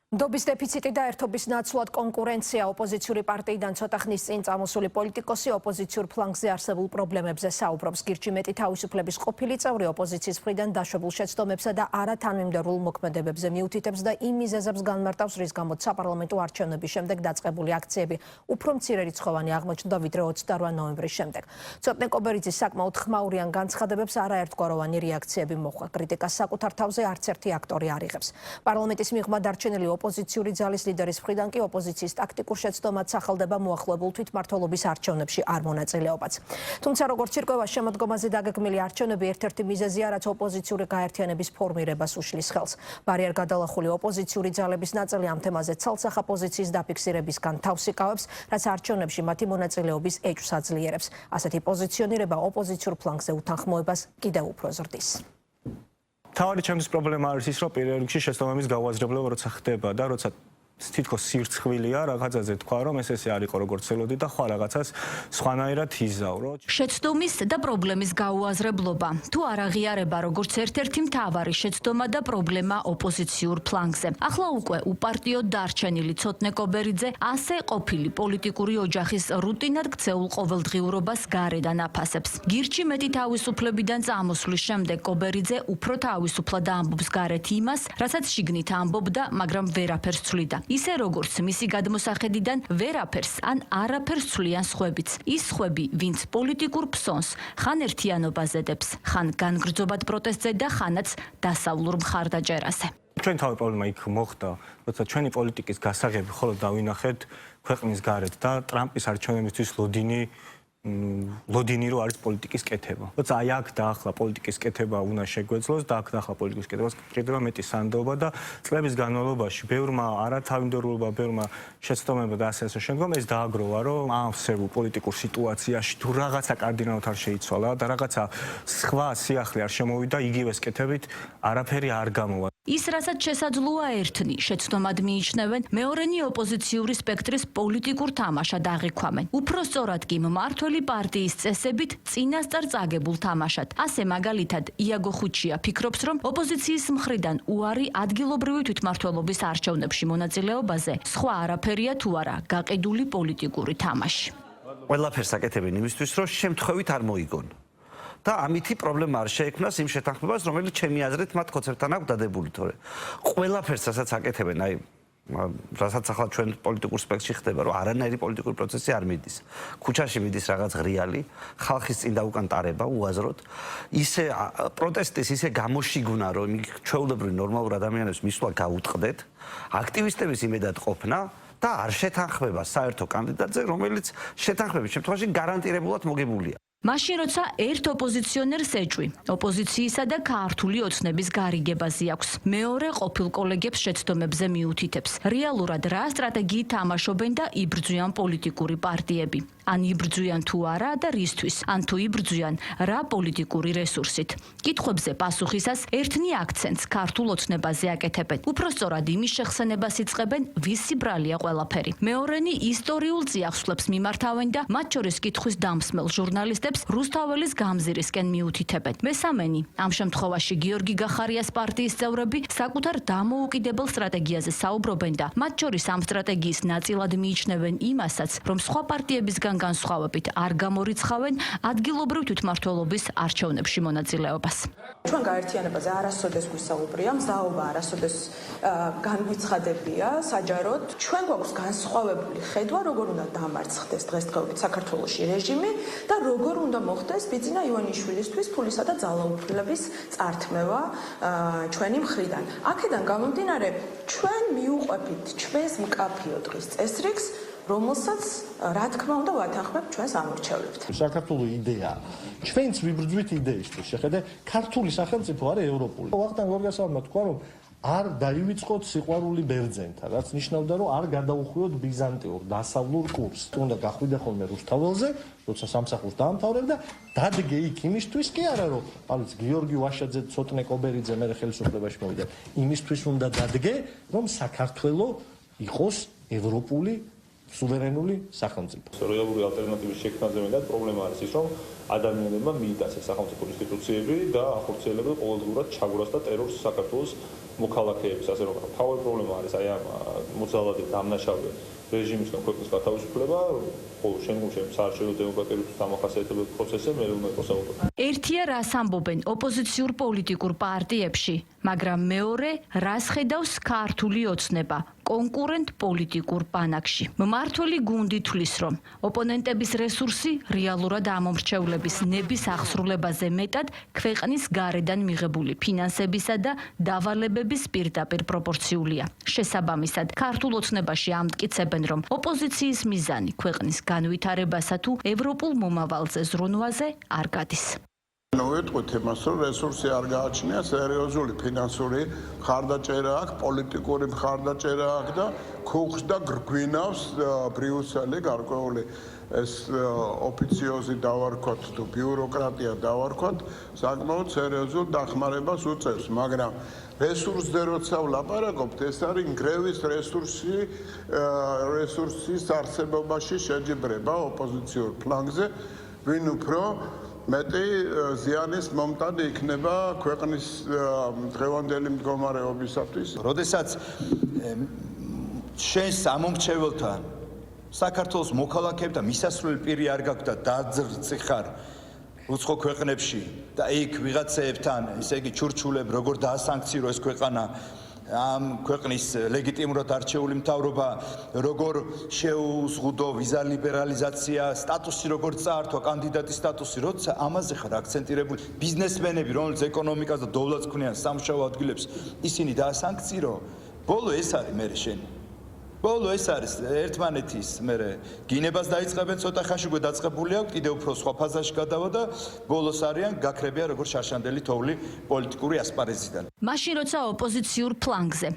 Ნდობის დეფიციტი და ერთობის ნაცვლად კონკურენცია ოპოზიციური პარტიიდან ცოტა ხნის წინ წამოსული პოლიტიკოსი ოპოზიციურ ფლანგზე არსებულ პრობლემებზე საუბრობს. გირჩი მეტი თავისუფლების ყოფილი წევრი ოპოზიციის მხრიდან დაშვებულ შეცდომებსა და არათანმიმდევრულ მოქმედებებზე მიუთითებს და იმ მიზეზებს განმარტავს, რის გამოც საპარლამენტო არჩევნების შემდეგ დაწყებული აქციები უფრო მცირე რიცხოვანი აღმოჩნდა ვიდრე 28 ნოემბრის შემდეგ. ცოტნე კობერიძის საკმაოდ ხმაური ან განცხადებებს არაერთგვაროვანი რეაქციები მოჰყვა. კრიტიკას საკუთარ თავზე არც ერთი აქტორი არ იღებს. პარლამენტის მიღმა დარჩენილი ოპოზიციური ძალის ლიდერის მხრიდან კი ოპოზიციის ტაქტიკურ შეცდომად სახელდება მოახლებულ თვითმმართველობის არჩევნებში არ მონაწილეობაც. თუმცა როგორც ირკვევა, შემოდგომაზე დაგეგმილი არჩევნები ერთ-ერთი მიზეზია, რაც ოპოზიციური გაერთიანების ფორმირებას უშლის ხელს. ბარიერ გადალახული ოპოზიციური ძალების ნაწილი ამ თემაზე ცალსახა პოზიციის დაფიქსირებისგან თავს იკავებს, რაც არჩევნებში მათი მონაწილეობის ეჭვს აძლიერებს. ასეთი პოზიციონირება ოპოზიციურ ფლანგზე უთანხმოებას კიდევ უფრო ზრდის. თავი ჩემთვის პრობლემა არის ის, რომ პირველ რიგში შეცდომების გავაზრებლობა როცა ხდება და როცა თითქოს სირცხვილია რაღაცაზე თქვა, რომ ეს არ იყო როგორც ელოდი და ხვალ რაღაცას სხვანაირად იზავრო. შეცდომის და პრობლემის გაუაზრებლობა თუ არ აღიარება როგორც ერთ-ერთი მთავარი შეცდომა და პრობლემა ოპოზიციურ ფლანგზე. ახლა უკვე უპარტიო დარჩენილი ცოტნე კობერიძე ასე ყოფილი პოლიტიკური ოჯახის რუტინად ქცეულ ყოველდღიურობას გარედან აფასებს. გირჩი მეტი თავისუფლებიდან წამოსვლის შემდეგ კობერიძე უფრო თავისუფლად ამბობს გარეთ იმას, რასაც შიგნით ამბობდა, მაგრამ ვერაფერს ცვლიდა. ისე როგორც მისი გადმოსახედიდან ვერაფერს ან არაფერს ცვლიან სხვებიც. ის სხვები, ვინც პოლიტიკურ ფსონს ხან ერთიანობაზე დებს, ხან განგრძობად პროტესტზე და ხანაც დასავლურ მხარდაჭერაზე. ჩვენ თავი პრობლემა იქ მოხდა, როცა ჩვენი პოლიტიკის გასაღები ხოლო დავინახეთ ქვეყნის გარეთ და ტრამპის არჩევნებისთვის ლოდინი რო არის პოლიტიკის კეთება. როცა აი აქ დაახლა პოლიტიკის კეთება უნდა შეგვეძლოს და აქ დაახლა პოლიტიკის კეთებას კეთება მეტი სანდობა და წლების განმავლობაში ბევრმა არათავმდაბლობა, ბევრმა შეცდომებმა და ასე შემდგომ ეს დააგროვა, რომ ამ სერვულ პოლიტიკურ სიტუაციაში თუ რაღაცა კარდინალურად არ შეიცვალა და რაღაცა სხვა სიახლე არ შემოვიდა, იგივეს კეთებით არაფერი არ გამოვა. ის, რასაც შესაძლოა ერთნი, შეცდომად მიიჩნევენ, მეორენი ოპოზიციური სპექტრის პოლიტიკურ თამაშად აღიქვამენ. უფრო სწორად კი მმართველი პარტიის წესებით წინასწარ წაგებულ თამაშად. ასე მაგალითად, იაგო ხუჩია ფიქრობს, რომ ოპოზიციის მხრიდან უარი ადგილობრივი თვითმმართველობის არჩევნებში მონაწილეობაზე სხვა არაფერია თუ არა გაყიდული პოლიტიკური თამაში. ყველაფერს აკეთებენ იმისთვის, რომ შემთხვევით არ მოიგონ. და ამითი პრობლემა არ შეექმნას იმ შეთანხმებას, რომელიც ჩემი აზრით მათ ხოცებთან აქვს დადებული, თორე ყველაფერს რასაც აკეთებენ, აი რასაც ახლა ჩვენ პოლიტიკურ სპექტრში ხდება, რომ არანაირი პოლიტიკური პროცესი არ მიდის. ქუჩაში მიდის რაღაც ღრიალი, ხალხის წინ დაუკან ტარება უაზროდ, ისე პროტესტის ისე გამოშიგვნა, რომ ჩვეულებრივ ნორმალურ ადამიანებს მისვლა გაუტყდეთ, აქტივისტების იმედად ყოფნა და არ შეთანხმება საერთო კანდიდატზე, რომელიც შეთანხმების შემთხვევაში გარანტირებულად მოგებულია. მაშინ როცა ერთ ოპოზიციონერს ეჭვი, ოპოზიციისა და ქართული ოცნების გარიგებაზე აქვს. მეორე ყოფილ კოლეგებს შეცდომებზე მიუთითებს. რეალურად რა სტრატეგიით თამაშობენ და იბრძვიან პოლიტიკური პარტიები. ან იბრძვიან თუ არა და რისთვის, ან თუ იბრძვიან რა პოლიტიკური რესურსით. კითხვებზე პასუხისას ერთნი აქცენტს ქართულ ოცნებაზე აკეთებენ. უფრო სწორად იმის შეხსენებას იწყებენ, ვისი ბრალია ყველაფერი. მეორენი ისტორიულ წიაღსვლებს მიმართავენ და მათ შორის კითხვის დამსმელ ჟურნალისტებს რუსთაველის გამზირისკენ მიუთითებენ. მესამენი, ამ შემთხვევაში გიორგი გახარიას პარტიის წევრები საკუთარ დამოუკიდებელ სტრატეგიაზე საუბრობენ და მათ შორის ამ სტრატეგიის ნაწილად მიიჩნევენ იმასაც, რომ სხვა პარტიებისგან განსხვავებით არ გამორიცხავენ ადგილობრივ თვითმმართველობის არჩევნებში მონაწილეობას. ჩვენ გაერთიანებაზე არასოდეს გვისაუბრია, მზაობა არასოდეს განგვიცხადებია საჯაროდ. ჩვენ გვაქვს განსხვავებული ხედვა, როგორ უნდა დამარცხდეს დღესდღეობით საქართველოში რეჟიმი და როგორ უნდა მოხდეს ბიძინა ივანიშვილისთვის ფულისა და ძალაუფლების წართმევა ჩვენი მხრიდან. აქედან გამომდინარე, ჩვენ მიუყვებით ჩვენს მკაფიო დღის წესრიგს, რომელსაც რა თქმა უნდა ვათანხმებთ ჩვენს ამორჩევლებთ. საქართველოს იდეა ჩვენც ვიბრძვით იდეისთვის, შეხედე ქართული სახელმწიფო არის ევროპული. ვახტანგ გორგასალმა თქვა, რომ არ დაივიწყოთ სიყვარული ბერძენთან, რაც ნიშნავდა, რომ არ გადაუხვიოთ ბიზანტიურ დასავლურ კურსს. უნდა გახვიდე ხოლმე რუსთაველზე, როცა სამსახურს დაამთავრებ და დადგე იქ იმისთვის კი არა, რომ არის გიორგი ვაშაძე, ცოტნე კობერიძე მე ხელისუფლებაში მოვიდა. იმისთვის უნდა დადგე, რომ საქართველოს იყოს ევროპული სუვერენული სახელმწიფო. რეალური ალტერნატივის შექმნაზე მეტად პრობლემა არის ის, რომ ადამიანებმა მიიტაცეს სახელმწიფო ინსტიტუციები და ახორციელებენ ყოველდღურად ჩაგვრას და ტერორს საქართველოს მოქალაქეების ასე რომ თავი პრობლემა არის აი ამ მოძალადე დამნაშავე რეჟიმისგან ქვეყნის გათავისუფლება, ხოლო შემდგომში საარჩევნო დემოკრატიული დამახასიათებელი პროცესზე მე უნდა იყოს. ერთია რას ამბობენ ოპოზიციურ პოლიტიკურ პარტიებში, მაგრამ მეორე რას ხედავს ქართული ოცნება კონკურენტ პოლიტიკურ ბანაკში. მმართველი გუნდი თვლის, რომ ოპონენტების რესურსი რეალურად ამომრჩევლების ნების აღსრულებაზე მეტად ქვეყნის გარედან მიღებული ფინანსებისა და დავალებების პირდაპირ პროპორციულია. შესაბამისად, ქართულ ოცნებაში ამტკიცებენ, რომ ოპოზიციის მიზანი ქვეყნის განვითარებასა თუ ევროპულ მომავალზე ზრუნვაზე არ გადის. ვიტყვით იმას, რომ რესურსი არ გააჩნია, სერიოზული ფინანსური მხარდაჭერა აქვს, პოლიტიკური მხარდაჭერა აქვს და ქუხს და გვინავს ბრიუსელი გარკვეული ეს ოფიციოზი დავარქვათ თუ ბიუროკრატია დავარქვათ, საკმაოდ სერიოზულ დახმარებას უწევს, მაგრამ რესურსზე როცა ვლაპარაკობთ, ეს არის ნგრევის რესურსის არსებობაში შეჯიბრება ოპოზიციურ ფლანგზე, ვინ უფრო მეტი ზიანის მომტანი იქნება ქვეყნის დღევანდელი მდგომარეობისათვის. როდესაც შენს ამომრჩეველთან საქართველოს მოქალაქეებთან მისასვლელი პირი არ გაქვს და დაძრწიხარ უცხო ქვეყნებში და იქ ვიღაცეებთან, ესე იგი ჩურჩულებ, როგორ დაასანქცირო ეს ქვეყანა ამ ქვეყნის ლეგიტიმურად არჩეული მთავრობა, როგორ შეუზღუდო ვიზა ლიბერალიზაცია, სტატუსი როგორ წაართვა, კანდიდატის სტატუსი, როცა ამაზე ხარ აქცენტირებული, ბიზნესმენები, რომლებიც ეკონომიკას და დოვლას ქმნიან სამუშაო ადგილებს, ისინი დაასანქცირო. ბოლო ეს არის მე შენ. ბოლო ეს არის ერთმანეთის მე გინებას დაიწყებენ ცოტა ხანში უკვე დაწყებული აქვს, კიდევ უფრო სხვა ფაზაში გადავა და ბოლოს არიან გაქრებია როგორც შარშანდელი თოვლი პოლიტიკური ასპარეზიდან. მაშინ როცა ოპოზიციურ ფლანგზე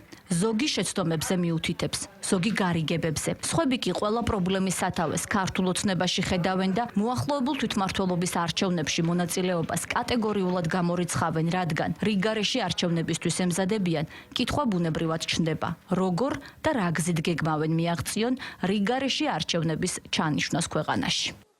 ზოგი შეცდომებზე მიუთითებს, ზოგი გარიგებებზე, სხვები კი ყველა პრობლემის სათავეს ქართულ ოცნებაში ხედავენ და მოახლოებულ თვითმმართველობის არჩევნებში მონაწილეობას კატეგორიულად გამორიცხავენ, რადგან რიგგარეში არჩევნებისთვის ემზადებიან, კითხვა ბუნებრივად ჩნდება, როგორ და რა გზით გეგმავენ მიაღწიონ რიგგარეში არჩევნების ჩანიშვნას ქვეყანაში.